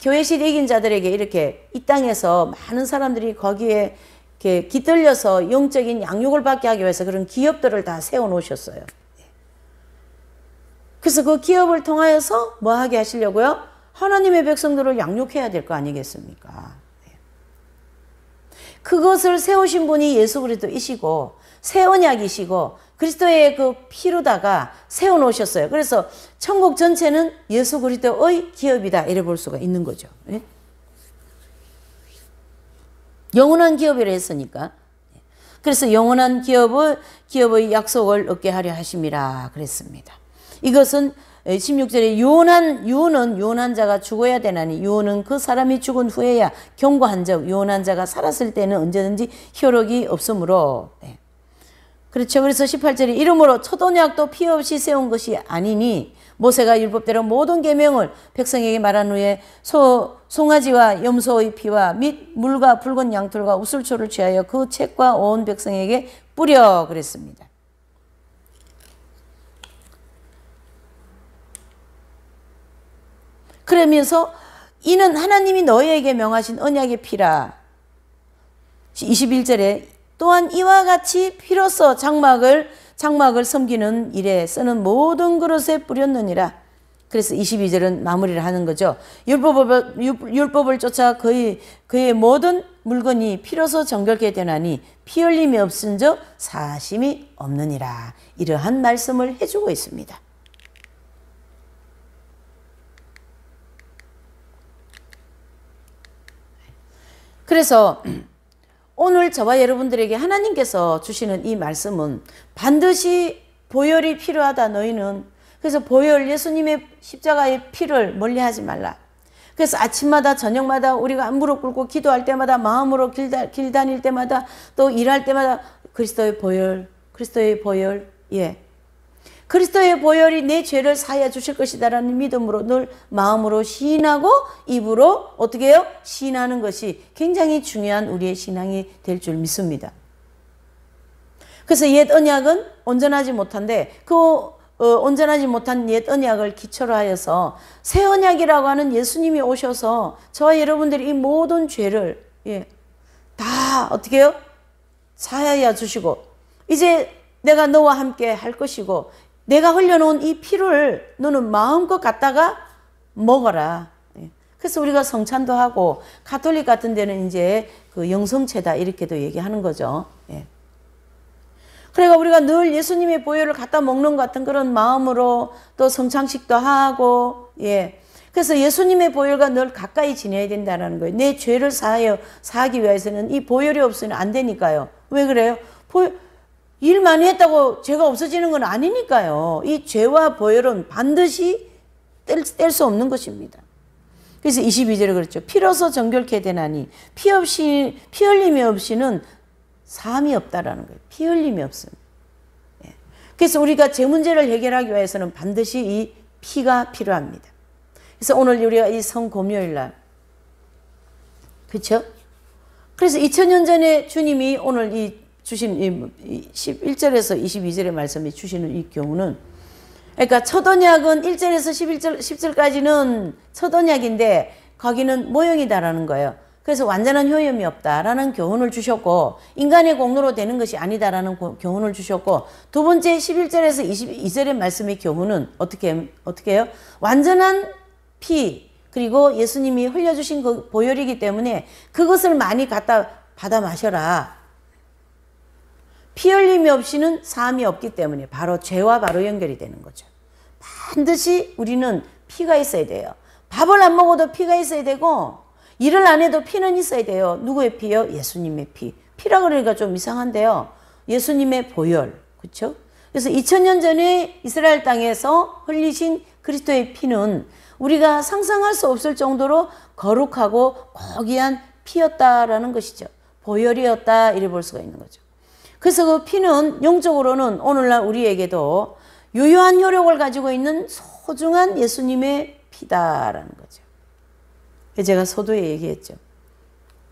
교회실 이긴 자들에게 이렇게 이 땅에서 많은 사람들이 거기에 이렇게 깃들려서 영적인 양육을 받게 하기 위해서 그런 기업들을 다 세워놓으셨어요. 그래서 그 기업을 통하여서 뭐 하게 하시려고요? 하나님의 백성들을 양육해야 될 거 아니겠습니까? 그것을 세우신 분이 예수 그리스도이시고 새 언약이시고 그리스도의 그 피로다가 세워놓으셨어요. 그래서 천국 전체는 예수 그리스도의 기업이다 이래 볼 수가 있는 거죠. 예? 영원한 기업이라 했으니까. 그래서 영원한 기업의 약속을 얻게 하려 하심이라 그랬습니다. 이것은 16절에 유언은 유언한 자가 죽어야 되나니 유언은 그 사람이 죽은 후에야 경고한 적 유언한 자가 살았을 때는 언제든지 효력이 없으므로. 네. 그렇죠. 그래서 18절에 이러므로 첫 언약도 피 없이 세운 것이 아니니 모세가 율법대로 모든 계명을 백성에게 말한 후에 송아지와 염소의 피와 및 물과 붉은 양털과 우슬초를 취하여 그 책과 온 백성에게 뿌려 그랬습니다. 그러면서 이는 하나님이 너희에게 명하신 언약의 피라. 21절에 또한 이와 같이 피로써 장막을 섬기는 일에 쓰는 모든 그릇에 뿌렸느니라. 그래서 22절은 마무리를 하는 거죠. 율법을 쫓아 그의 모든 물건이 피로써 정결케 되나니 피 흘림이 없은즉 사심이 없느니라. 이러한 말씀을 해주고 있습니다. 그래서 오늘 저와 여러분들에게 하나님께서 주시는 이 말씀은 반드시 보혈이 필요하다 너희는. 그래서 보혈, 예수님의 십자가의 피를 멀리하지 말라. 그래서 아침마다 저녁마다 우리가 무릎 꿇고 기도할 때마다 마음으로 길 다닐 때마다 또 일할 때마다 그리스도의 보혈, 그리스도의 보혈, 예. 그리스도의 보혈이 내 죄를 사하여 주실 것이다라는 믿음으로 늘 마음으로 시인하고 입으로 어떻게 해요? 시인하는 것이 굉장히 중요한 우리의 신앙이 될 줄 믿습니다. 그래서 옛 언약은 온전하지 못한데 온전하지 못한 옛 언약을 기초로 하여서 새 언약이라고 하는 예수님이 오셔서 저와 여러분들이 이 모든 죄를 다 어떻게 해요? 사하여 주시고 이제 내가 너와 함께 할 것이고 내가 흘려놓은 이 피를 너는 마음껏 갖다가 먹어라. 그래서 우리가 성찬도 하고 가톨릭 같은 데는 이제 그 영성체다 이렇게도 얘기하는 거죠. 그러니까 우리가 늘 예수님의 보혈을 갖다 먹는 것 같은 그런 마음으로 또 성찬식도 하고, 그래서 예수님의 보혈과 늘 가까이 지내야 된다는 거예요. 내 죄를 사하기 위해서는 이 보혈이 없으면 안 되니까요. 왜 그래요? 일 많이 했다고 죄가 없어지는 건 아니니까요. 이 죄와 보혈은 반드시 뗄 수 없는 것입니다. 그래서 22절에 그랬죠. 피로서 정결케 되나니 피 흘림이 없이는 사함이 없다라는 거예요. 피 흘림이 없습니다. 그래서 우리가 죄 문제를 해결하기 위해서는 반드시 이 피가 필요합니다. 그래서 오늘 우리가 이 성금요일 날, 그렇죠? 그래서 2000년 전에 주님이 오늘 이 주신 이 11절에서 22절의 말씀이 주시는 이 경우는, 그러니까 첫 언약은 1절에서 10절까지는 첫 언약인데 거기는 모형이다라는 거예요. 그래서 완전한 효염이 없다라는 교훈을 주셨고 인간의 공로로 되는 것이 아니다라는 교훈을 주셨고, 두 번째 11절에서 22절의 말씀의 교훈은 어떻게 해요? 완전한 피 그리고 예수님이 흘려주신 그 보혈이기 때문에 그것을 많이 갖다 받아 마셔라. 피 흘림이 없이는 사함이 없기 때문에 바로 죄와 바로 연결이 되는 거죠. 반드시 우리는 피가 있어야 돼요. 밥을 안 먹어도 피가 있어야 되고 일을 안 해도 피는 있어야 돼요. 누구의 피요? 예수님의 피. 피라 그러니까 좀 이상한데요. 예수님의 보혈. 그렇죠? 그래서 2000년 전에 이스라엘 땅에서 흘리신 그리스도의 피는 우리가 상상할 수 없을 정도로 거룩하고 고귀한 피였다라는 것이죠. 보혈이었다 이래 볼 수가 있는 거죠. 그래서 그 피는 영적으로는 오늘날 우리에게도 유효한 효력을 가지고 있는 소중한 예수님의 피다라는 거죠. 제가 서두에 얘기했죠.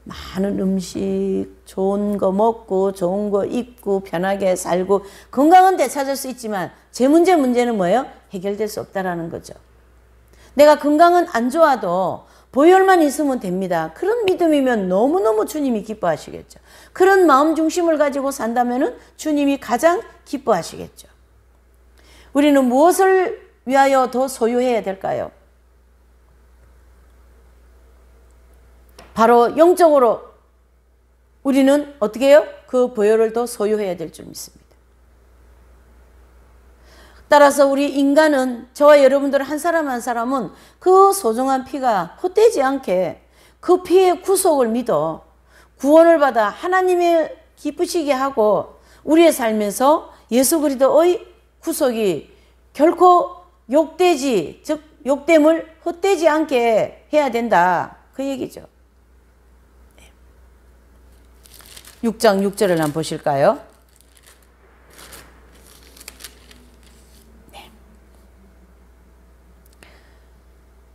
많은 음식, 좋은 거 먹고 좋은 거 입고 편하게 살고 건강은 되찾을 수 있지만 제 문제는 뭐예요? 해결될 수 없다라는 거죠. 내가 건강은 안 좋아도 보혈만 있으면 됩니다. 그런 믿음이면 너무너무 주님이 기뻐하시겠죠. 그런 마음 중심을 가지고 산다면 주님이 가장 기뻐하시겠죠. 우리는 무엇을 위하여 더 소유해야 될까요? 바로 영적으로 우리는 어떻게 해요? 그 보혈을 더 소유해야 될 줄 믿습니다. 따라서 우리 인간은, 저와 여러분들 한 사람 한 사람은 그 소중한 피가 헛되지 않게 그 피의 구속을 믿어 구원을 받아 하나님의 기쁘시게 하고 우리의 삶에서 예수 그리스도의 구속이 결코 욕되지, 즉 욕됨을 헛되지 않게 해야 된다. 그 얘기죠. 6장 6절을 한번 보실까요?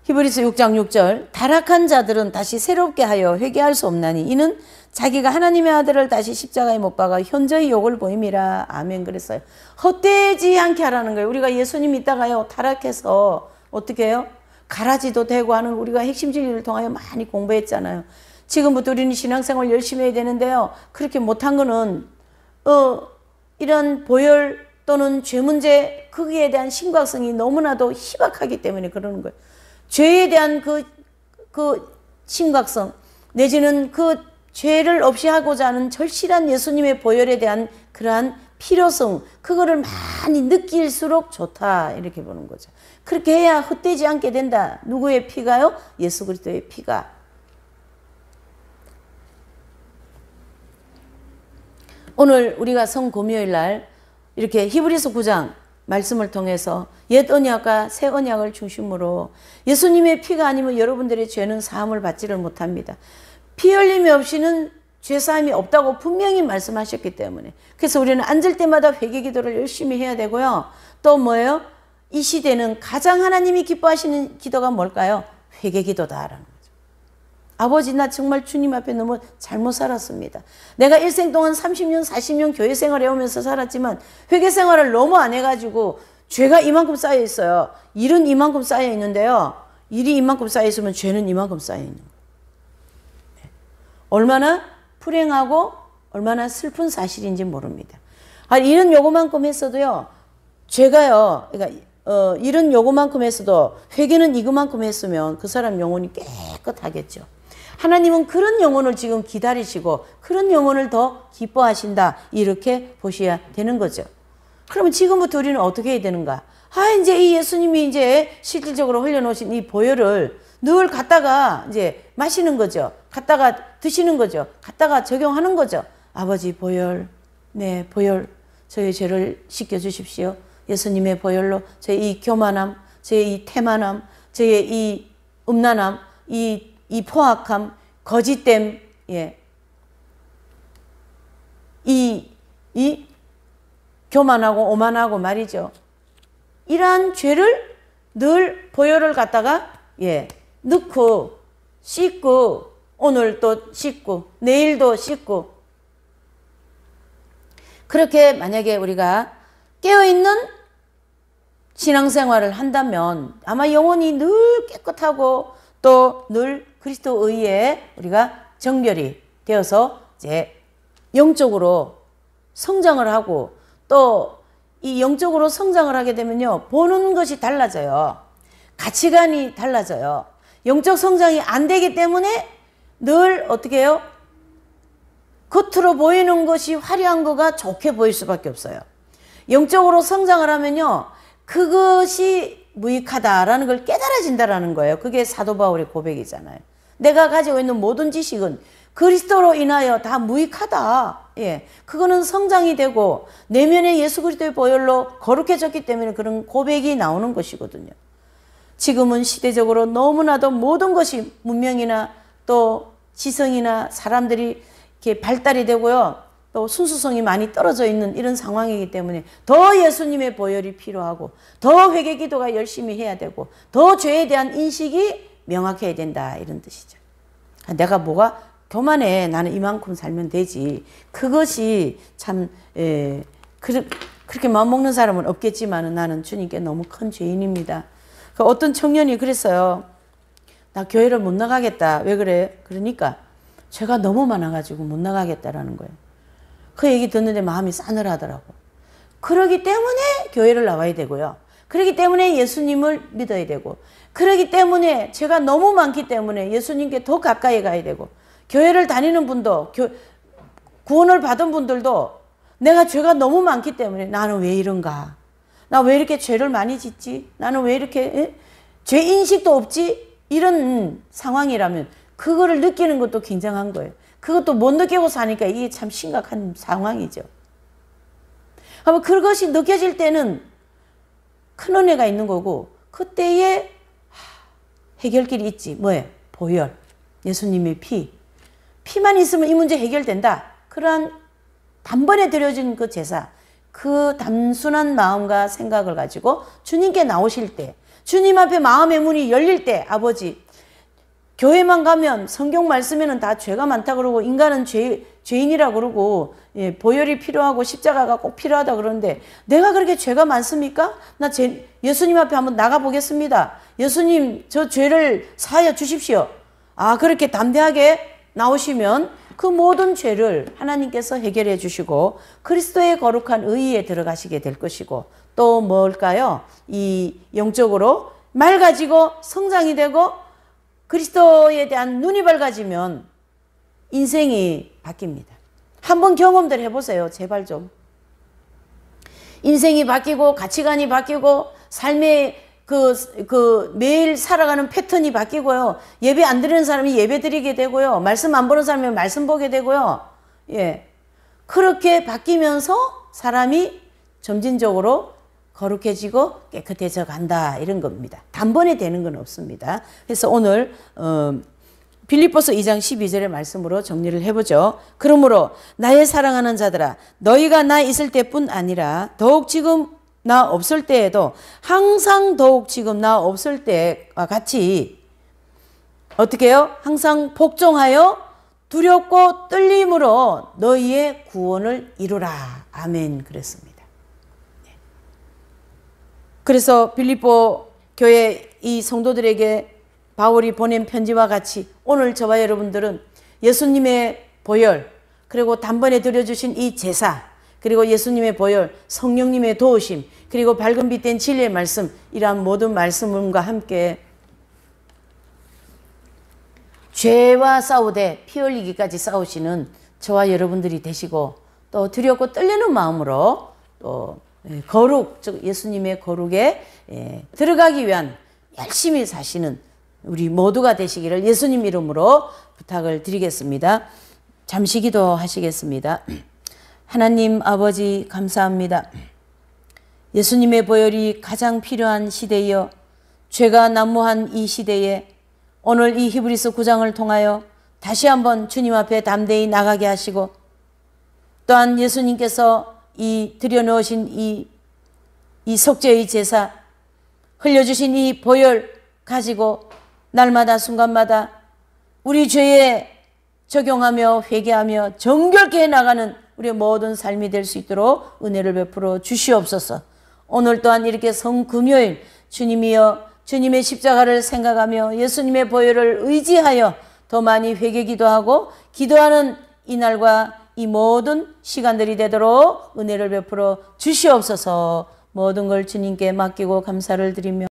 히브리서 6장 6절, 타락한 자들은 다시 새롭게 하여 회개할 수 없나니 이는 자기가 하나님의 아들을 다시 십자가에 못 박아 현저히 욕을 보임이라. 아멘. 그랬어요. 헛되지 않게 하라는 거예요. 우리가 예수님 있다가요 타락해서 어떻게 해요? 가라지도 되고 하는 우리가 핵심 진리를 통하여 많이 공부했잖아요. 지금부터 우리는 신앙생활 열심히 해야 되는데요. 그렇게 못한 거는 이런 보혈 또는 죄 문제 거기에 대한 심각성이 너무나도 희박하기 때문에 그러는 거예요. 죄에 대한 그 심각성 내지는 그 죄를 없이 하고자 하는 절실한 예수님의 보혈에 대한 그러한 필요성, 그거를 많이 느낄수록 좋다 이렇게 보는 거죠. 그렇게 해야 헛되지 않게 된다. 누구의 피가요? 예수 그리스도의 피가. 오늘 우리가 성금요일 날 이렇게 히브리서 9장 말씀을 통해서 옛 언약과 새 언약을 중심으로 예수님의 피가 아니면 여러분들의 죄는 사함을 받지를 못합니다. 피 흘림이 없이는 죄사함이 없다고 분명히 말씀하셨기 때문에, 그래서 우리는 앉을 때마다 회개 기도를 열심히 해야 되고요. 또 뭐예요? 이 시대는 가장 하나님이 기뻐하시는 기도가 뭘까요? 회개 기도다라는 거죠. 아버지, 나 정말 주님 앞에 너무 잘못 살았습니다. 내가 일생 동안 30년 40년 교회 생활 해오면서 살았지만 회개 생활을 너무 안 해가지고 죄가 이만큼 쌓여 있어요. 일은 이만큼 쌓여 있는데요, 일이 이만큼 쌓여 있으면 죄는 이만큼 쌓여 있는 거예요. 얼마나 불행하고 얼마나 슬픈 사실인지 모릅니다. 일은 요거만큼 했어도요, 죄가요, 그러니까 일은 요거만큼 했어도 회개는 이거만큼 했으면 그 사람 영혼이 깨끗하겠죠. 하나님은 그런 영혼을 지금 기다리시고 그런 영혼을 더 기뻐하신다, 이렇게 보셔야 되는 거죠. 그러면 지금부터 우리는 어떻게 해야 되는가? 이제 이 예수님이 이제 실질적으로 흘려놓으신 이 보혈을 늘 갖다가 이제 마시는 거죠. 갖다가 드시는 거죠. 갖다가 적용하는 거죠. 아버지, 보혈, 네, 보혈, 저의 죄를 씻겨주십시오. 예수님의 보혈로 저의 이 교만함, 저의 이 태만함, 저의 이 음란함, 이 포악함, 거짓됨, 예, 이 교만하고 오만하고 말이죠. 이러한 죄를 늘 보혈을 갖다가 넣고 씻고, 오늘 또 씻고 내일도 씻고, 그렇게 만약에 우리가 깨어있는 신앙생활을 한다면 아마 영혼이 늘 깨끗하고 또 늘 그리스도 의에 우리가 정결이 되어서 이제 영적으로 성장을 하고, 또 이 영적으로 성장을 하게 되면요, 보는 것이 달라져요. 가치관이 달라져요. 영적 성장이 안 되기 때문에 늘 어떻게 해요? 겉으로 보이는 것이 화려한 거가 좋게 보일 수밖에 없어요. 영적으로 성장을 하면요, 그것이 무익하다라는 걸 깨달아진다라는 거예요. 그게 사도 바울의 고백이잖아요. 내가 가지고 있는 모든 지식은 그리스도로 인하여 다 무익하다. 예, 그거는 성장이 되고 내면에 예수 그리스도의 보혈로 거룩해졌기 때문에 그런 고백이 나오는 것이거든요. 지금은 시대적으로 너무나도 모든 것이 문명이나 또 지성이나 사람들이 이렇게 발달이 되고요, 또 순수성이 많이 떨어져 있는 이런 상황이기 때문에 더 예수님의 보혈이 필요하고 더 회개 기도가 열심히 해야 되고 더 죄에 대한 인식이 명확해야 된다, 이런 뜻이죠. 내가 뭐가 교만해, 나는 이만큼 살면 되지. 그것이 참 그렇게 마음먹는 사람은 없겠지만 나는 주님께 너무 큰 죄인입니다. 어떤 청년이 그랬어요. 나 교회를 못 나가겠다. 왜 그래? 그러니까 죄가 너무 많아가지고 못 나가겠다라는 거예요. 그 얘기 듣는데 마음이 싸늘하더라고. 그러기 때문에 교회를 나와야 되고요. 그러기 때문에 예수님을 믿어야 되고, 그러기 때문에 죄가 너무 많기 때문에 예수님께 더 가까이 가야 되고, 교회를 다니는 분도, 구원을 받은 분들도 내가 죄가 너무 많기 때문에 나는 왜 이런가? 나 왜 이렇게 죄를 많이 짓지? 나는 왜 이렇게 죄인식도 없지? 이런 상황이라면 그거를 느끼는 것도 굉장한 거예요. 그것도 못 느끼고 사니까 이게 참 심각한 상황이죠. 그러면 그것이 느껴질 때는 큰 은혜가 있는 거고, 그때에 해결길이 있지. 뭐예요? 보혈, 예수님의 피만 있으면 이 문제 해결된다. 그러한 단번에 드려진 그 제사, 그 단순한 마음과 생각을 가지고 주님께 나오실 때, 주님 앞에 마음의 문이 열릴 때, 아버지, 교회만 가면 성경 말씀에는 다 죄가 많다 그러고 인간은 죄인이라 그러고 보혈이 필요하고 십자가가 꼭 필요하다 그러는데 내가 그렇게 죄가 많습니까? 나 예수님 앞에 한번 나가 보겠습니다. 예수님, 저 죄를 사하여 주십시오. 그렇게 담대하게 나오시면 그 모든 죄를 하나님께서 해결해 주시고 그리스도의 거룩한 의에 들어가시게 될 것이고, 또 뭘까요? 이 영적으로 맑아지고 성장이 되고 그리스도에 대한 눈이 밝아지면 인생이 바뀝니다. 한번 경험들 해보세요. 제발 좀. 인생이 바뀌고 가치관이 바뀌고 삶의 매일 살아가는 패턴이 바뀌고요. 예배 안 드리는 사람이 예배 드리게 되고요. 말씀 안 보는 사람이 말씀 보게 되고요. 예. 그렇게 바뀌면서 사람이 점진적으로 거룩해지고 깨끗해져 간다 이런 겁니다. 단번에 되는 건 없습니다. 그래서 오늘 빌립보서 2장 12절의 말씀으로 정리를 해보죠. 그러므로 나의 사랑하는 자들아 너희가 나 있을 때뿐 아니라 더욱 지금 나 없을 때에도 항상 더욱 지금 나 없을 때와 같이 어떻게 해요? 항상 복종하여 두렵고 떨림으로 너희의 구원을 이루라. 아멘 그랬습니다. 그래서 빌립보 교회 이 성도들에게 바울이 보낸 편지와 같이 오늘 저와 여러분들은 예수님의 보혈 그리고 단번에 드려주신 이 제사 그리고 예수님의 보혈 성령님의 도우심 그리고 밝은 빛된 진리의 말씀 이러한 모든 말씀과 함께 죄와 싸우되 피 흘리기까지 싸우시는 저와 여러분들이 되시고 또 두렵고 떨리는 마음으로 또 거룩 즉 예수님의 거룩에 들어가기 위한 열심히 사시는 우리 모두가 되시기를 예수님 이름으로 부탁을 드리겠습니다. 잠시 기도하시겠습니다. 하나님 아버지 감사합니다. 예수님의 보혈이 가장 필요한 시대이여 죄가 난무한 이 시대에 오늘 이 히브리서 9장을 통하여 다시 한번 주님 앞에 담대히 나가게 하시고 또한 예수님께서 이 들여놓으신 이 속죄의 제사 흘려주신 이 보혈 가지고 날마다 순간마다 우리 죄에 적용하며 회개하며 정결케 해나가는 우리의 모든 삶이 될 수 있도록 은혜를 베풀어 주시옵소서. 오늘 또한 이렇게 성금요일 주님이여 주님의 십자가를 생각하며 예수님의 보혈을 의지하여 더 많이 회개 기도하고 기도하는 이날과 이 모든 시간들이 되도록 은혜를 베풀어 주시옵소서. 모든 걸 주님께 맡기고 감사를 드리며